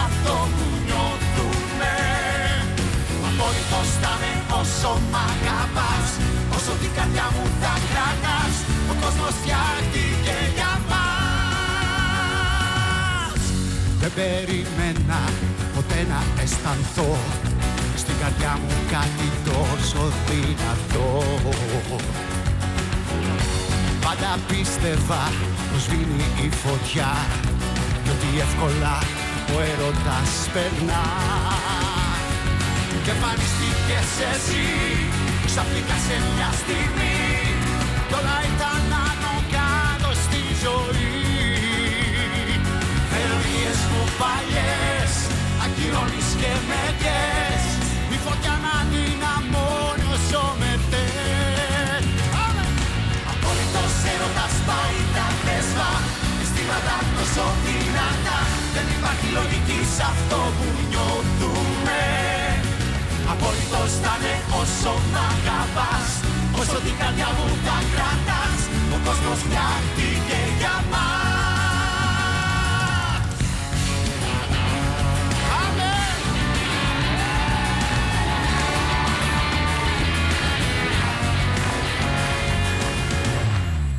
αυτό που νιώθουνε. Απόλυτος θα είναι όσο μ' αγαπάς, όσο την καρδιά μου θα κρατάς. Ο κόσμος φτιάχτηκε για μας. Δεν περίμενα ποτέ να αισθανθώ στην καρδιά μου κάτι τόσο δυνατό. Πάντα πίστευα πως σβήνει η φωτιά κι ότι εύκολα ο έρωτας περνά. Και εμφανιστήκες εσύ ξαφνικά σε μια στιγμή κι όλα ήταν άνω κάτω στη ζωή. Θεωρίες μου παλιές ακυρώνεις και με πιες, η φωτιά να δυναμώνει όσο με θες. Απόλυτος έρωτας πάει τα θέσμα, αισθήματα τόσο δυνατά. Δεν υπάρχει λογική σ' αυτό που νιώθουμε. Απόλυτος θα είναι όσο μ' αγαπάς, όσο την καρδιά μου θα κρατάς. Ο κόσμος φτιάχτηκε για μας.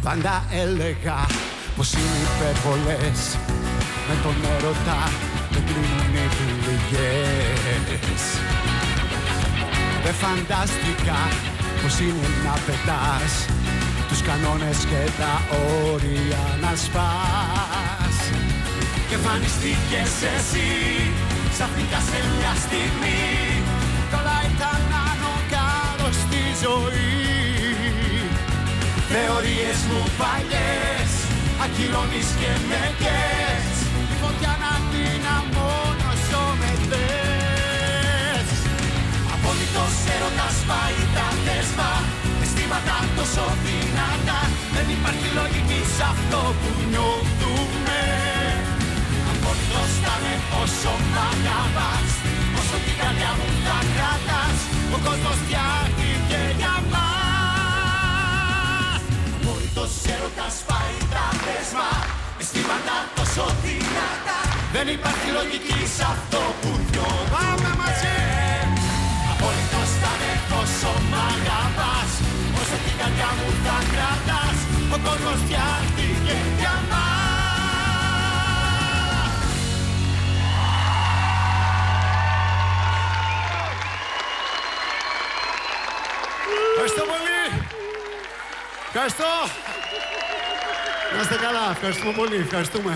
Πάντα έλεγα πως είναι υπερβολές, με τον έρωτα δεν κλείνουν οι πληγές. Δεν φαντάστηκα πως είναι να πετάς τους κανόνες και τα όρια να σπάς. Και εμφανιστήκες εσύ ξαφνικά σε μια στιγμή κι όλα ήταν άνω κάτω στη ζωή. Θεωρίες μου παλιές ακυρώνεις και με πιες, η φωτιά να δυναμώνει όσο με θες. Απόλυτος έρωτας πάει τα θέσμα, αισθήματα τόσο δυνατά. Δεν υπάρχει λογική σ' αυτό που νιώθουμε. Απόλυτος θα είναι όσο μ' αγαπάς, όσο την καρδιά μου θα κρατάς. Ο κόσμος φτιάχτηκε για μας. Απόλυτος έρωτας πάει τα θέσμα, αισθήματα τόσο δυνατά. Δεν υπάρχει λογική σ' αυτό που νιώθουμε. Πάμε μαζί! Απόλυτος θα είναι όσο μ' αγαπάς, όσο την καρδιά μου θα κρατάς. Ο κόσμος φτιάχτηκε για μας. Ευχαριστώ πολύ! Ευχαριστώ! Να είστε καλά, ευχαριστούμε πολύ, ευχαριστούμε.